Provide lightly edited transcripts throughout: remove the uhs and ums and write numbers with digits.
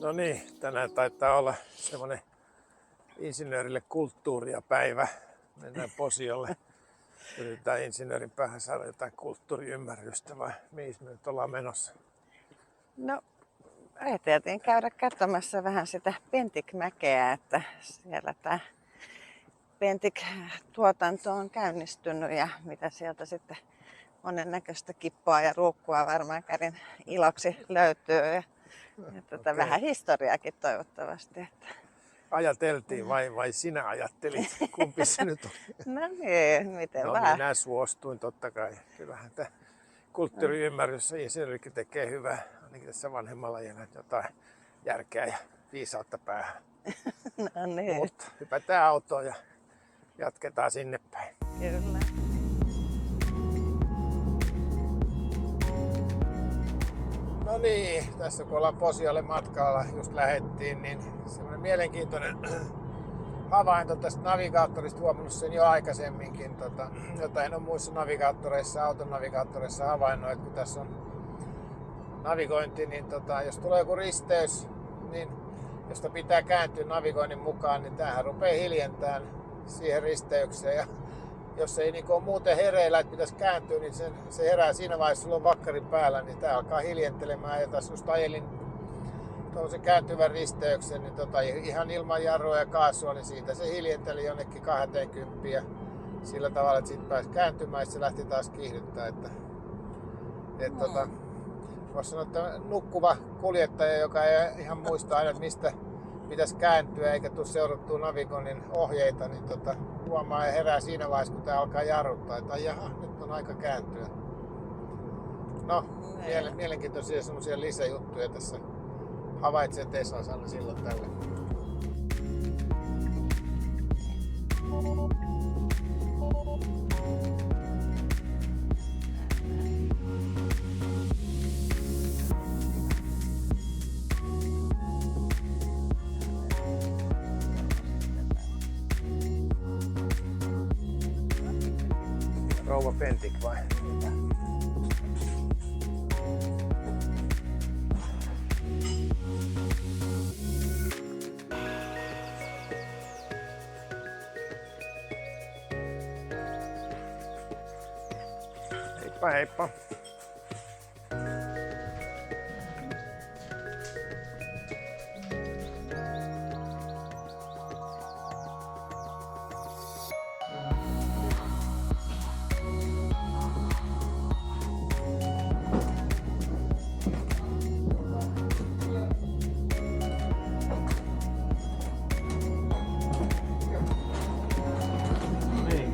No niin, tänään taitaa olla semmoinen insinöörille kulttuuria päivä. Mennään Posiolle. Yritetään insinöörin päähän saada jotain kulttuuriymmärrystä vai mihin me nyt ollaan menossa? No, ajateltiin käydä katsomassa vähän sitä Pentikmäkeä, että siellä tämä Pentik-tuotanto on käynnistynyt ja mitä sieltä sitten monennäköistä kippoa ja ruukkua varmaan kärin iloksi löytyy. Ja Okay. vähän historiaakin toivottavasti. Että. Ajateltiin vai sinä ajattelit? Kumpi se nyt oli? No niin, miten No vähän. minä suostuin totta kai. Kyllähän tämä kulttuuriymmärrys insinöörikin tekee hyvää. Ainakin tässä vanhemmalla iällä jotain järkeä ja viisautta päähän. No niin. Mutta hypätään autoon ja jatketaan sinne päin. Kyllä. No niin, tässä kun ollaan Posiolle matkalla, just lähettiin, niin semmoinen mielenkiintoinen havainto tästä navigaattorista, huomannut sen jo aikaisemminkin, jota en ole muissa navigaattoreissa, auton navigaattoreissa havainnut, että kun tässä on navigointi, niin jos tulee joku risteys, niin josta pitää kääntyä navigoinnin mukaan, niin tämähän rupeaa hiljentämään siihen risteykseen. Ja jos ei niin ole muuten hereillä, että pitäisi kääntyä, niin se herää siinä vaiheessa, sulla on vakkari päällä, niin tämä alkaa hiljentelemään. Ja tässä just ajelin tuollaisen kääntyvän risteyksen, niin ihan ilman jarrua ja kaasua, niin siitä se hiljenteli jonnekin 20 ja sillä tavalla, että siitä pääsi kääntymään ja se lähti taas kiihdyttää. Voisi sanoa, että nukkuva kuljettaja, joka ei ihan muista aina, mistä pitäisi kääntyä eikä tule seurattua navigoinnin ohjeita, niin huomaa ja herää siinä vaiheessa, kun tämä alkaa jarruttaa, että jaha, nyt on aika kääntyä. No, mielenkiintoisia semmoisia lisäjuttuja tässä havaitsee Teslas aina silloin tällä. Rouva Pentik vai? Heippa heippa.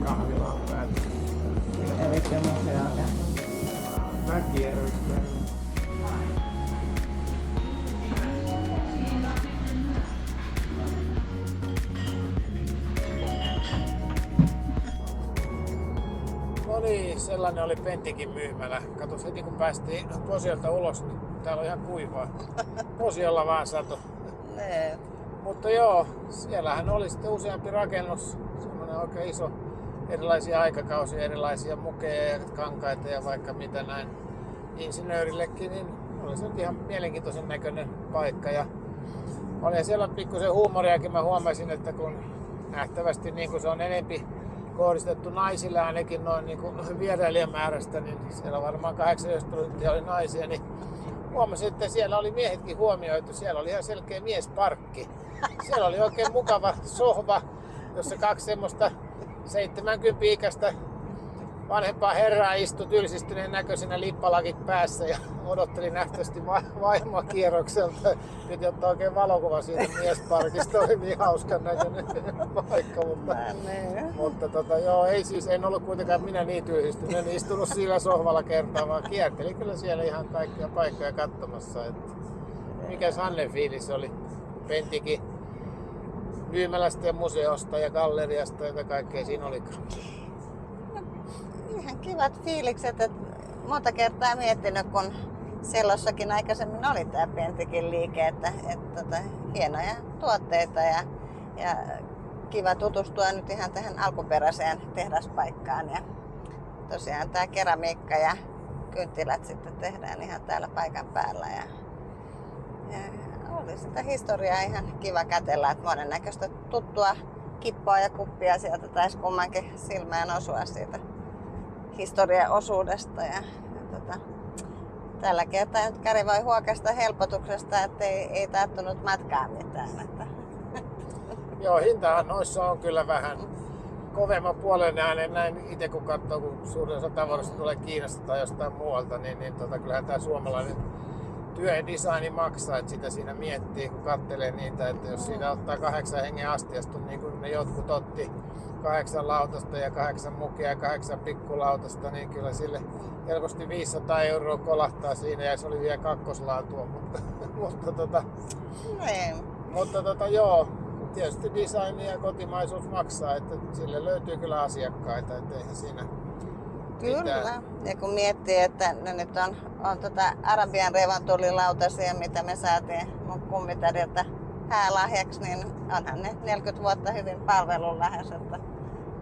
Kahvilaan päätä. Elikkä museaalta. Mäkierrystä. No niin, sellainen oli Pentikin myymälä. Katos heti kun päästiin Posiolta ulos, niin täällä on ihan kuivaa. Posiolla vaan sato. Nee. Mutta joo, siellähän oli sitten useampi rakennus, semmoinen oikein iso, erilaisia aikakausia, erilaisia mukeja ja kankaita ja vaikka mitä näin insinöörillekin, niin oli se nyt ihan mielenkiintoisen näköinen paikka. Ja oli siellä pikkusen huumoriakin, mä huomasin, että kun nähtävästi niin kun se on enempi kohdistettu naisille ainakin noin niin kuin vierailijamäärästä, niin siellä varmaan 80% oli naisia, niin huomasin, että siellä oli miehetkin huomioitu. Siellä oli ihan selkeä miesparkki. Siellä oli oikein mukava sohva, jossa kaksi semmoista 70-ikäistä vanhempaa herraa istui tylsistyneen näköisenä lippalakit päässä ja odotteli nähtävästi vaimoa kierrokselta. Piti ottaa oikein valokuva siitä miesparkista. Oli niin hauskan näköinen paikka, mutta joo, en ollut kuitenkaan minä niin tylsistynyt. En istunut sillä sohvalla kertaa, vaan kiertelin kyllä siellä ihan kaikkia paikkoja katsomassa. Että mikäs Hannen fiilis oli Pentikin myymälästä ja museosta ja galleriasta ja kaikkea siinä olikaan? Ihan kivat fiilikset, että monta kertaa miettinyt, kun Sellossakin aikaisemmin oli tämä Pentikin liike, että hienoja tuotteita ja kiva tutustua nyt ihan tähän alkuperäiseen tehdaspaikkaan. Ja tosiaan tämä keramiikka ja kynttilät sitten tehdään ihan täällä paikan päällä. Ja oli sitä historiaa ihan kiva kätellä, että monennäköistä tuttua kippoa ja kuppia sieltä taisi kummankin silmään osua siitä historiaosuudesta. Ja tällä kertaa nyt Kari voi huokasta helpotuksesta, että ei tarttunut matkaa mitään. Että. Joo, hintahan noissa on kyllä vähän kovemman puolen äänen näin itse kun katsoo, kun suurin osa tavaroista tulee Kiinasta tai jostain muualta, niin kyllähän tämä suomalainen työ ja designi maksaa, että sitä siinä miettii, kun katselee niitä, että jos siinä ottaa 8 hengen astiasta, niin kuin ne jotkut otti 8 lautasta ja 8 mukia ja 8 pikkulautasta, niin kyllä sille helposti 500 € kolahtaa siinä ja se oli vielä kakkoslaatua, mutta joo, tietysti design ja kotimaisuus maksaa, että sille löytyy kyllä asiakkaita, että eihän siinä Kyllä. mitään. Ja kun miettii, että ne nyt on Arabian revontulilautasia, mitä me saatiin mun kummitäriltä häälahjaksi, niin onhan ne 40 vuotta hyvin palvelun lähes,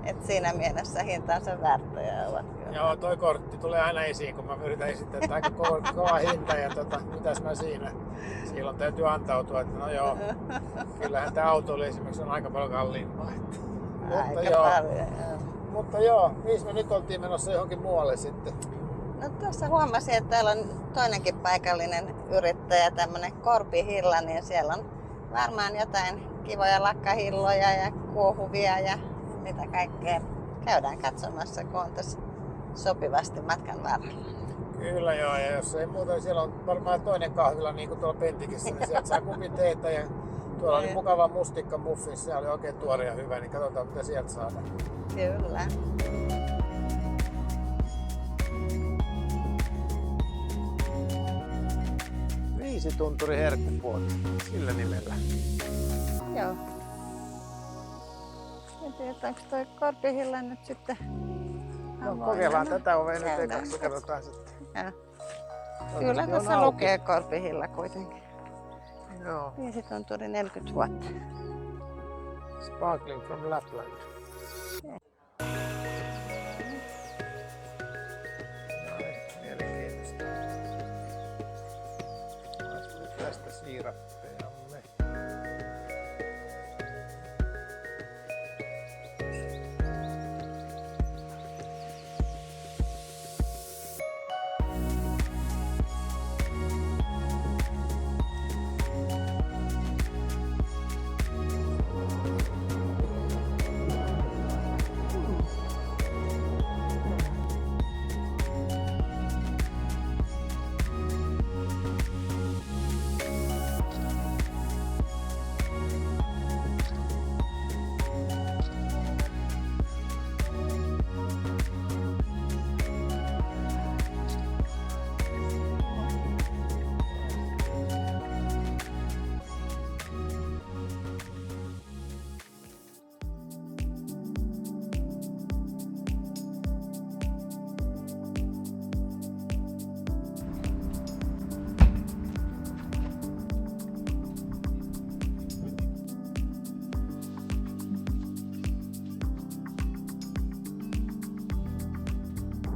että siinä mielessä hintansa väärtejä ovat. Joo, toi kortti tulee aina esiin, kun mä yritän esittää, että aika kova hinta ja mitäs mä siinä. Silloin täytyy antautua, että no joo, kyllähän tää autoilu esimerkiksi on aika paljon kalliimpaa. Mutta joo, missä me nyt oltiin menossa johonkin muualle sitten? No tuossa huomasin, että täällä on toinenkin paikallinen yrittäjä, tämmönen Korpihilla, niin siellä on varmaan jotain kivoja lakkahilloja ja kuohuvia ja mitä kaikkea. Käydään katsomassa, kun on tässä sopivasti matkan varrella. Kyllä joo, ja jos ei muuta, niin siellä on varmaan toinen kahvila niin kuin tuolla Pentikissä, niin sieltä saa kupin teetä ja tuolla oli mukava mustikka muffins, se oli oikein tuore ja hyvä, niin katsotaan mitä sieltä saadaan. Kyllä. Viisitunturi herkkupuoti, sillä nimellä. Joo. En tiedä, onko toi Korpihilla nyt sitten No, kokeillaan tätä ovea nyt ekaksi ja katsotaan sitten. Joo. Kyllä tässä lukee Korpihilla kuitenkin. Joo. Viisitunturi 40 vuotta. Sparkling from Lapland. Mielenkiintoista. Tästä siirappeamme.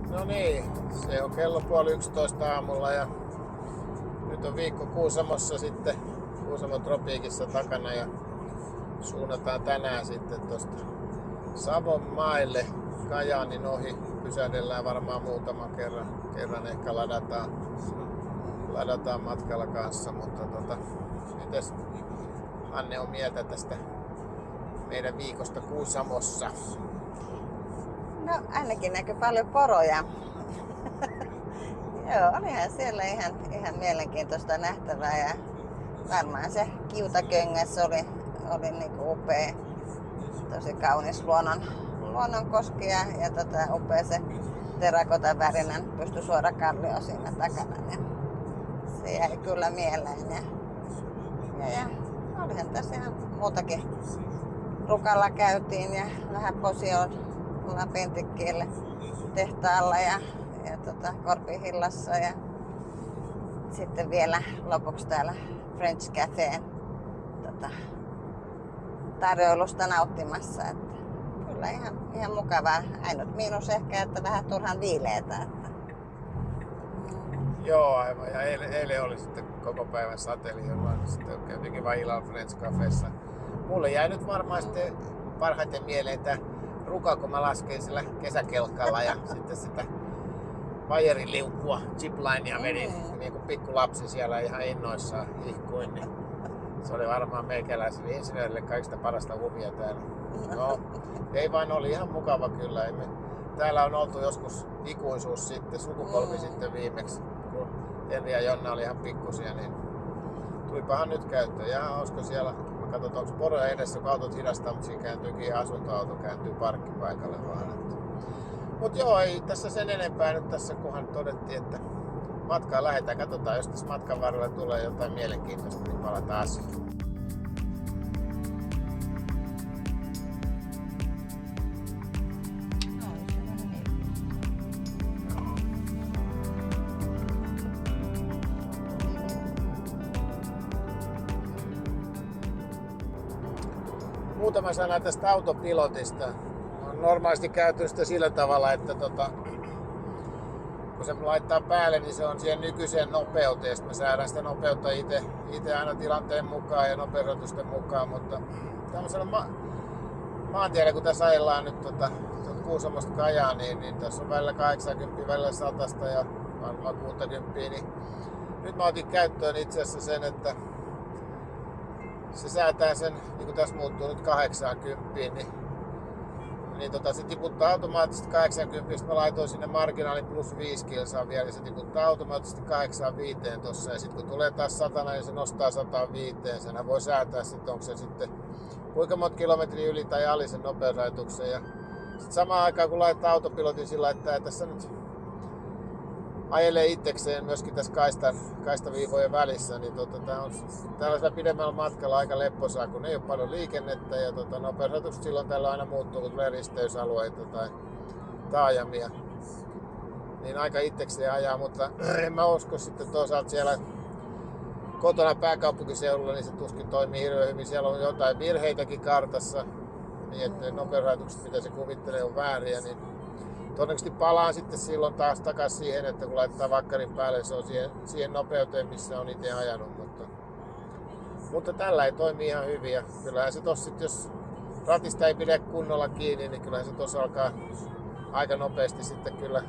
No niin, se on kello 10:30 aamulla ja nyt on viikko Kuusamossa sitten, Kuusamon tropiikissa takana ja suunnataan tänään sitten tuosta Savon maille Kajaanin ohi. Pysähdellään varmaan muutaman kerran ehkä ladataan matkalla kanssa, mutta mites Anne on mieltä tästä meidän viikosta Kuusamossa? No ainakin näkyy paljon poroja. Joo, olihan siellä ihan mielenkiintoista nähtävää ja varmaan se Kiutaköngäs oli niinku upea, tosi kaunis luonnonkoski ja upea se terakotan värinen pystysuora kallio siinä takana. Ja se jäi kyllä mieleen ja olihan tässä ihan muutakin. Rukalla käytiin ja vähän posioon Pentikkielle tehtaalla ja Korpihillassa ja sitten vielä lopuksi täällä French Cafeen tarjoilusta nauttimassa. Että kyllä ihan mukavaa. Ainut miinus ehkä, että vähän turhan viileetä. Joo, aivan. Ja eilen oli sitten koko päivän sateli, vaan sitten käytiin vaan illalla French Cafessa. Mulle jäi nyt varmaan sitten parhaiten mieleen tämä ruka, kun mä laskein sillä kesäkelkalla ja sitten sitä Bayerin liukkua, ziplinea vedin niin kuin pikku lapsi siellä ihan innoissaan ihkuin. Niin se oli varmaan meikäläiselle insinöörille kaikista parasta huvia täällä. No, ei vaan, oli ihan mukava kyllä. Täällä on oltu joskus ikuisuus sitten, sukupolvi sitten viimeksi, kun Henri ja Jonna oli ihan pikkusia, niin tulipahan nyt käyttöön. Ja olisiko siellä, katsotaan onko poroja edessä, kun autot hidastaa, mutta siinä kääntyykin asuntoauto, kääntyy parkkipaikalle vaan. Mut joo, ei tässä sen enempää nyt tässä, kunhan todettiin, että matkaan lähdetään. Katsotaan, jos tässä matkan varrella tulee jotain mielenkiintoista, niin palataan asiaan. Muutama sana tästä autopilotista. On normaalisti käytetty sitä sillä tavalla, että kun se laittaa päälle, niin se on siihen nykyiseen nopeuteen. Sitten me säädään sitä nopeutta itse aina tilanteen mukaan ja nopeutusten mukaan, mutta tämmöisellä maantiellä, kun tässä ajellaan nyt Kuusamosta Kajaaniin, niin tässä on välillä 80, välillä 100 ja varmaan 60, niin nyt mä otin käyttöön itse asiassa sen, että se säätää sen, niin kuin tässä muuttuu nyt 80, niin se tiputtaa automaattisesti 80, sitten mä laitoin sinne marginaalin plus 5 kilsaa vielä, niin se tiputtaa automaattisesti 85 tossa, ja sitten kun tulee taas 100, niin se nostaa 105, senhän voi säätää sitten, onko se sitten kuinka monta kilometriä yli tai ali sen nopeusrajoituksen, ja sitten samaan aikaan kun laittaa autopilotin sillä, että tässä nyt ajelee itsekseen myöskin tässä kaistaviivojen välissä, niin tää on tällaisella pidemmällä matkalla aika lepposaa, kun ei ole paljon liikennettä ja nopeusrajoitukset silloin tällä aina muuttuu, kun tulee risteysalueita tai taajamia. Niin aika itsekseen ajaa, mutta en mä usko sitten toisaalta siellä kotona pääkaupunkiseudulla, niin se tuskin toimii hirveän hyvin. Siellä on jotain virheitäkin kartassa, niin että ne nopeusrajoitukset, mitä se kuvittelee, on vääriä. Niin todennäköisesti palaan sitten silloin taas takaisin siihen, että kun laittaa vakkarin päälle, se on siihen nopeuteen, missä on itse ajanut. Mutta tällä ei toimi ihan hyvin. Ja kyllähän se tossa sitten, jos ratista ei pidä kunnolla kiinni, niin kyllähän se tossa alkaa aika nopeasti sitten kyllä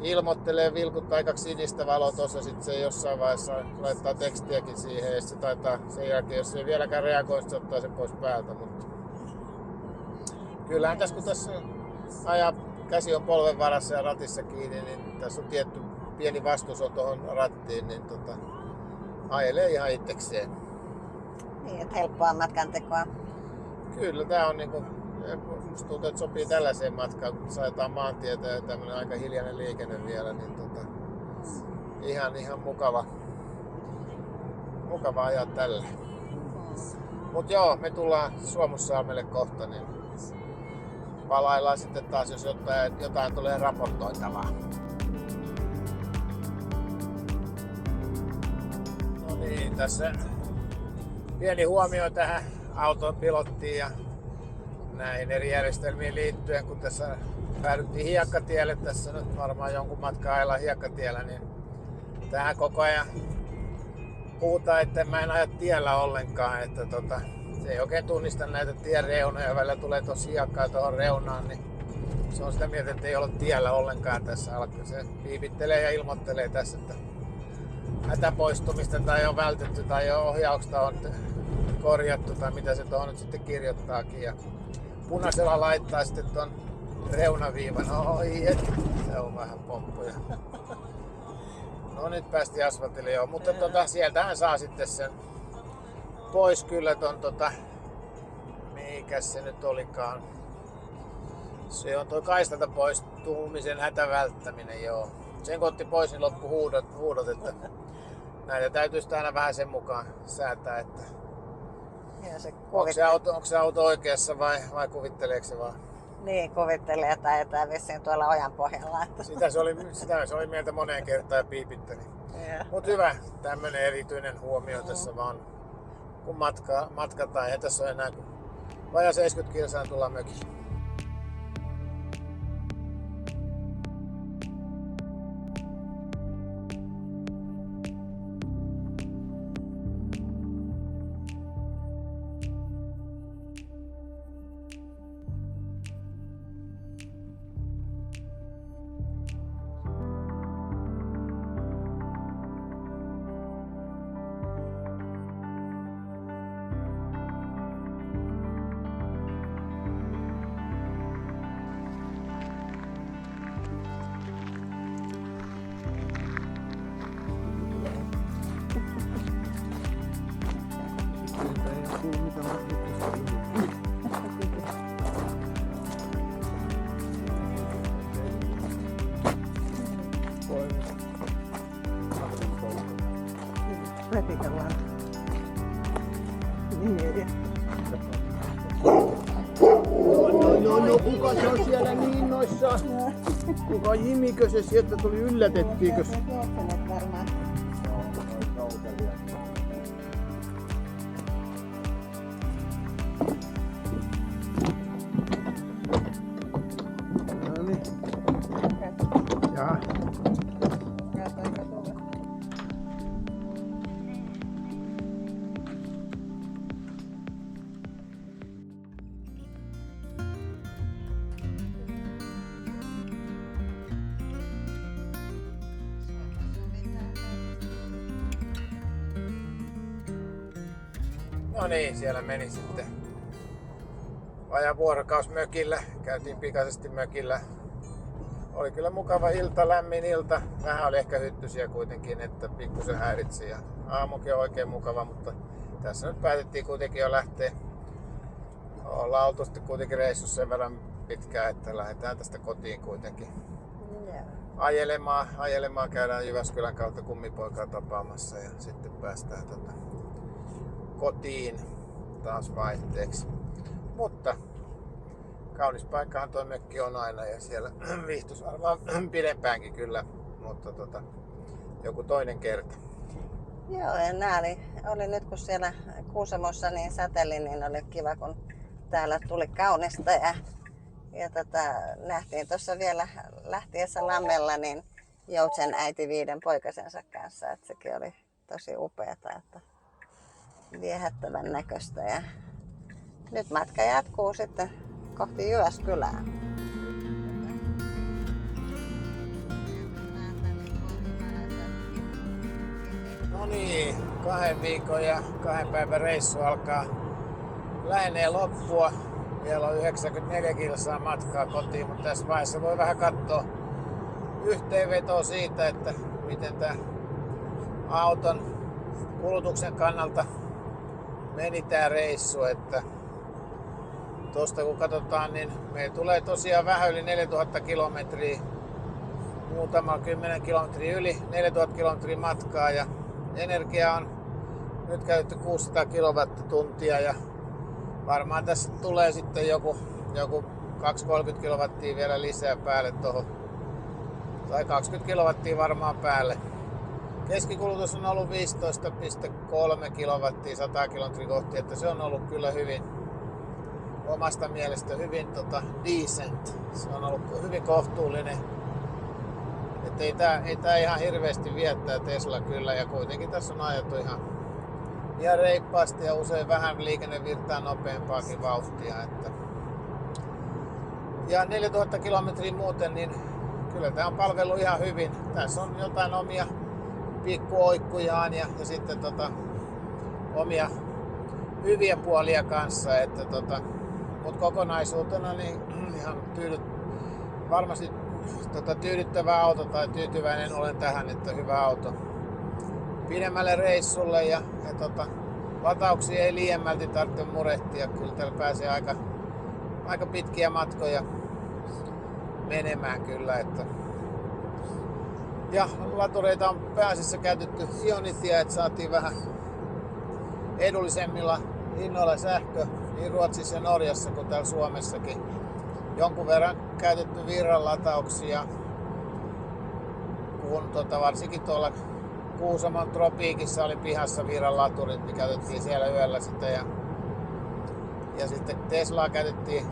ilmoittelee, vilkuttaa aika sinistä valoa tuossa, sitten se jossain vaiheessa laittaa tekstiäkin siihen, ja se taitaa sen jälkeen, jos se ei vieläkään reagoi, se ottaa sen pois päältä. Mutta kyllähän tässä, kun tässä ajaa, käsi on polven varassa ja ratissa kiinni, niin tässä on tietty pieni vastus on tuohon rattiin, niin ajelee ihan itsekseen. Niin, että helppoa matkantekoa. Kyllä, tää on niinku, musta tuntuu, että sopii tällaiseen matkaan, kun saetaan maantietä ja tämmönen aika hiljainen liikenne vielä, niin ihan mukava ajaa tällä. Mut joo, me tullaan Suomussalmelle kohta, niin palaillaan sitten taas, jos jotain tulee raportoitavaa. No niin, tässä pieni huomio tähän autopilottiin ja näihin eri järjestelmiin liittyen, kun tässä päädyttiin hiekkatielle, tässä nyt varmaan jonkun matkaa ajellaan hiekkatiellä, niin tähän koko ajan puhutaan, että mä en aja tiellä ollenkaan, että se ei oikein tunnista näitä tien reunoja, välillä tulee tossa hiekkaa tuohon reunaan, niin se on sitä mieltä, että ei ole tiellä ollenkaan tässä alkaa. Se piipittelee ja ilmoittelee tässä, että hätäpoistumista tai on vältetty tai jo ohjauksesta on korjattu tai mitä se tuohon nyt sitten kirjoittaakin. Ja punaisella laittaa sitten tuon reunaviivan. Oi, se on vähän pomppuja. No nyt päästiin asfaltille jo, mutta sieltähän saa sitten sen pois kyllä ton mikäs se nyt olikaan. Se on tuo kaistalta poistumisen hätävälttäminen, joo. Sen kun otti pois, niin loppu huudot, että näitä täytyisi aina vähän sen mukaan säätää, että onko se auto oikeassa vai kuvitteleeko se vaan? Niin, kuvittelee, että ajetaan vissiin tuolla ojan pohjalla. Sitä se oli mieltä moneen kertaan ja piipitteli. Mut hyvä, tämmönen erityinen huomio tässä vaan, kun matkataan. Ja tässä on enää vajaa 70 kilsaa tullaan mökille. Retitellaan. Niin. No, kuka se on siellä niin noissa? Kuka Jimikö se sieltä tuli, yllätettiinkö? Juoksenet varmaan. No niin. Jaha. No niin, siellä meni sitten vajaa vuorokaus mökillä. Käytiin pikaisesti mökillä. Oli kyllä mukava ilta, lämmin ilta. Vähän oli ehkä hyttysiä kuitenkin, että pikkusen häiritsi. Ja aamukin on oikein mukava, mutta tässä nyt päätettiin kuitenkin jo lähteä. Ollaan oltu sitten kuitenkin reissussa sen verran pitkään, että lähdetään tästä kotiin kuitenkin ajelemaan. Käydään Jyväskylän kautta kummipoikaa tapaamassa ja sitten päästään kotiin taas vaihteeksi. Mutta kaunis paikkahan tuo mökki on aina ja siellä viihtyisi varmaan pidempäänkin kyllä, mutta joku toinen kerta. Joo, ja nää oli nyt kun siellä Kuusamossa niin säteli, niin oli kiva kun täällä tuli kaunista ja nähtiin tuossa vielä lähtiessä Lammella niin Joutsen äiti 5 poikasensa kanssa, että sekin oli tosi upeata, että viehättävän näköistä ja nyt matka jatkuu sitten kohti Jyväskylää. No niin, 2 viikon ja 2 päivän reissu alkaa lähenee loppua. Vielä on 94 kilsaa matkaa kotiin, mutta tässä vaiheessa voi vähän katsoa yhteenvetoa siitä, että miten tämä auton kulutuksen kannalta meni tää reissu. Että tuosta kun katsotaan, niin meillä tulee tosiaan vähän yli 4000 kilometriä, muutama 10 kilometriä yli 4000 kilometriä matkaa ja energia on nyt käytetty 600 kilowattituntia ja varmaan tässä tulee sitten joku 230 kilowattia vielä lisää päälle tuohon, tai 20 kilowattia varmaan päälle. Keskikulutus on ollut 15,3 kilowattia 100 kilometriä kohti, että se on ollut kyllä hyvin, omasta mielestä hyvin decent. Se on ollut hyvin kohtuullinen. Että ei tää ihan hirveästi viettää Tesla kyllä, ja kuitenkin tässä on ajettu ihan reippaasti ja usein vähän liikennevirtaa nopeampaakin vauhtia. Ja 4000 kilometriä muuten, niin kyllä tää on palvellut ihan hyvin. Tässä on jotain omia pikkuoikkujaan ja sitten omia hyviä puolia kanssa, mutta kokonaisuutena niin ihan varmasti tyydyttävä auto tai tyytyväinen olen tähän, että hyvä auto pidemmälle reissulle ja latauksia ei liiemmälti tarvitse murehtia, kyllä täällä pääsee aika pitkiä matkoja menemään kyllä, ja latureita on pääasiassa käytetty Ionitia, että saatiin vähän edullisemmilla hinnoilla sähkö niin Ruotsissa ja Norjassa kuin täällä Suomessakin. Jonkun verran käytetty virranlatauksia, kun varsinkin tuolla Kuusamon tropiikissa oli pihassa virranlaturit, niin käytettiin siellä yöllä sitten ja sitten Teslaa käytettiin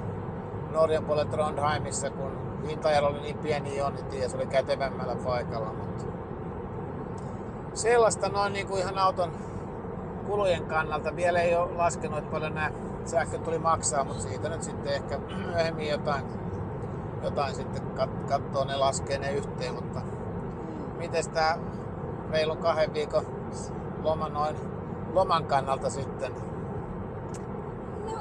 Norjan puolella Trondheimissa, kun hintaero oli niin pieni Ionity ja se oli kätevämmällä paikalla. Mutta sellaista noin niin kuin ihan auton kulujen kannalta. Vielä ei ole laskenut, että paljon nämä sähköt tuli maksaa, mutta siitä nyt sitten ehkä myöhemmin jotain sitten katsoo, ne laskee ne yhteen. Mutta mites tää reilun 2 viikon loman kannalta sitten? No,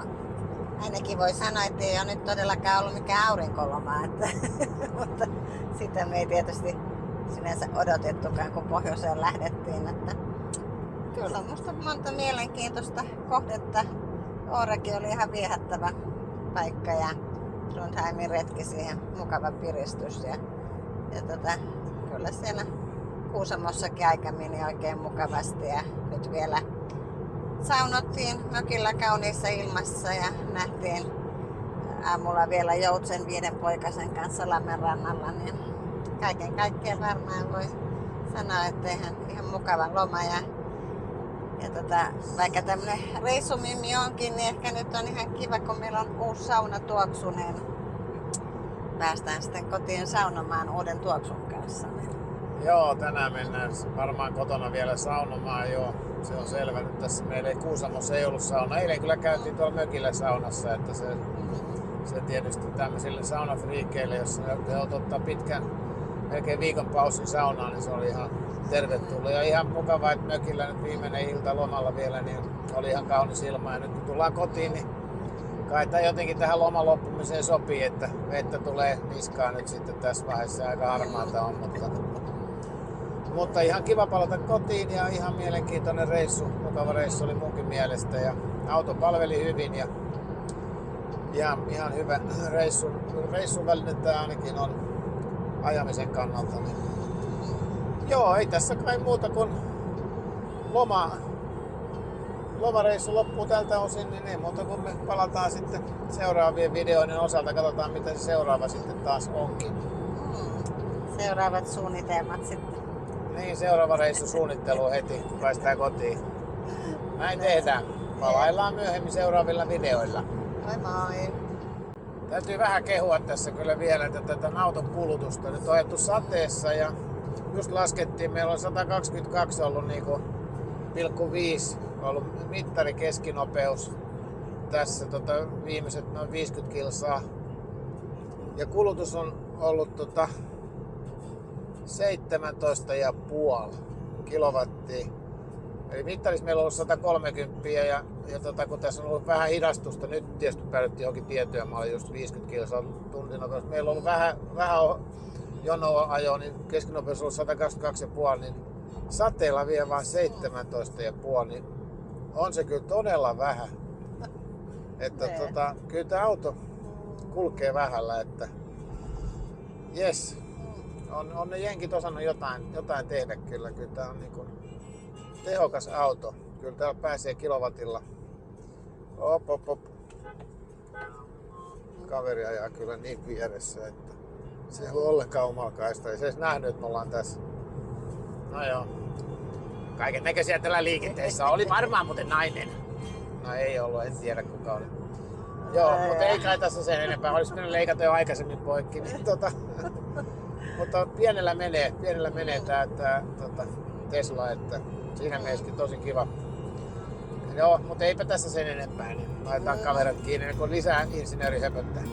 ainakin voi sanoa, että ei ole nyt todellakaan ollut mikään aurinkoloma, mutta sitä me ei tietysti sinänsä odotettukaan, kun pohjoiseen lähdettiin. Että kyllä on musta monta mielenkiintoista kohdetta. Oorekin oli ihan viehättävä paikka ja Trondheimin retki siihen mukava piristys. Ja kyllä siellä Kuusamossakin aika meni oikein mukavasti ja nyt vielä saunottiin mökillä kauniissa ilmassa ja nähtiin aamulla vielä Joutsen 5 poikasen kanssa Lammen rannalla. Niin kaiken kaikkiaan varmaan voi sanoa, että ihan mukava loma. Vaikka tämmönen reissumimmi onkin, niin ehkä nyt on ihan kiva, kun meillä on uusi saunatuoksu, niin päästään sitten kotiin saunomaan uuden tuoksun kanssa. Joo, tänään mennään varmaan kotona vielä saunomaan, joo. Se on selvä. Nyt tässä meillä ei Kuusamossa ei ollut sauna. Eilen kyllä käytiin tuolla mökillä saunassa, että se tietysti tämmöisille saunafriikeille, jos ne ottaa pitkän, melkein viikon paussin saunaan, niin se oli ihan tervetullut. Ja ihan mukavaa, että mökillä nyt viimeinen ilta lomalla vielä, niin oli ihan kaunis ilma. Ja nyt kun tullaan kotiin, niin kai tämä jotenkin tähän loman loppumiseen sopii, että vettä tulee niskaan nyt sitten tässä vaiheessa. Aika harmaata on, mutta ihan kiva palata kotiin ja ihan mielenkiintoinen reissu. Mukava reissu oli munkin mielestä ja auto palveli hyvin ja ihan hyvä reissun välinettä ainakin on ajamisen kannalta. Niin. Joo, ei tässä kai muuta kuin lomareissu loppuu tältä osin, niin ei muuta kuin me palataan sitten seuraavien videoiden osalta. Katsotaan mitä se seuraava sitten taas onkin. Seuraavat suunnitelmat sitten. Niin, seuraava reissu suunnittelu heti, kun päästään kotiin. Näin tehdään. Palaillaan myöhemmin seuraavilla videoilla. Moi moi! Täytyy vähän kehua tässä kyllä vielä tätä auton kulutusta. Nyt on ajettu sateessa ja just laskettiin, meillä on 122 ollut niinku 0,5 ollut mittari keskinopeus tässä viimeiset noin 50 kilsaa. Ja kulutus on ollut 17,5 kilowattia. Eli mittarissa meillä on ollut 130 ja kun tässä on ollut vähän hidastusta, nyt tietysti päädyttiin johonkin tiettyä, mä olin just 50 kilsaa tuntinopeus. Meillä on ollut vähän jonoa ajoa, niin keskinopeus on ollut 122,5, niin sateella vielä vain 17,5, niin on se kyllä todella vähän. Että kyllä tämä auto kulkee vähällä, että jes. On ne jenkit osannut jotain tehdä kyllä. Kyllä tää on niinku tehokas auto. Kyllä täällä pääsee kilowatilla. Op. Kaveri ajaa kyllä niin vieressä, että se ei ole ollenkaan omalla kaista. Ei se edes nähnyt, että me ollaan tässä. No joo. Kaiken näköisiä tällä liikenteessä. Oli varmaan muuten nainen. No ei ollut, en tiedä kuka oli. Joo, mutta ei kai tässä sen enempää. Olisi mennyt leikata jo aikaisemmin poikki. Niin mutta pienellä menee tää Tesla, että siinä mielessäkin tosi kiva. Joo, mutta eipä tässä sen enempää, niin laitetaan kamerat kiinni, kun lisää insinööri höpöttää.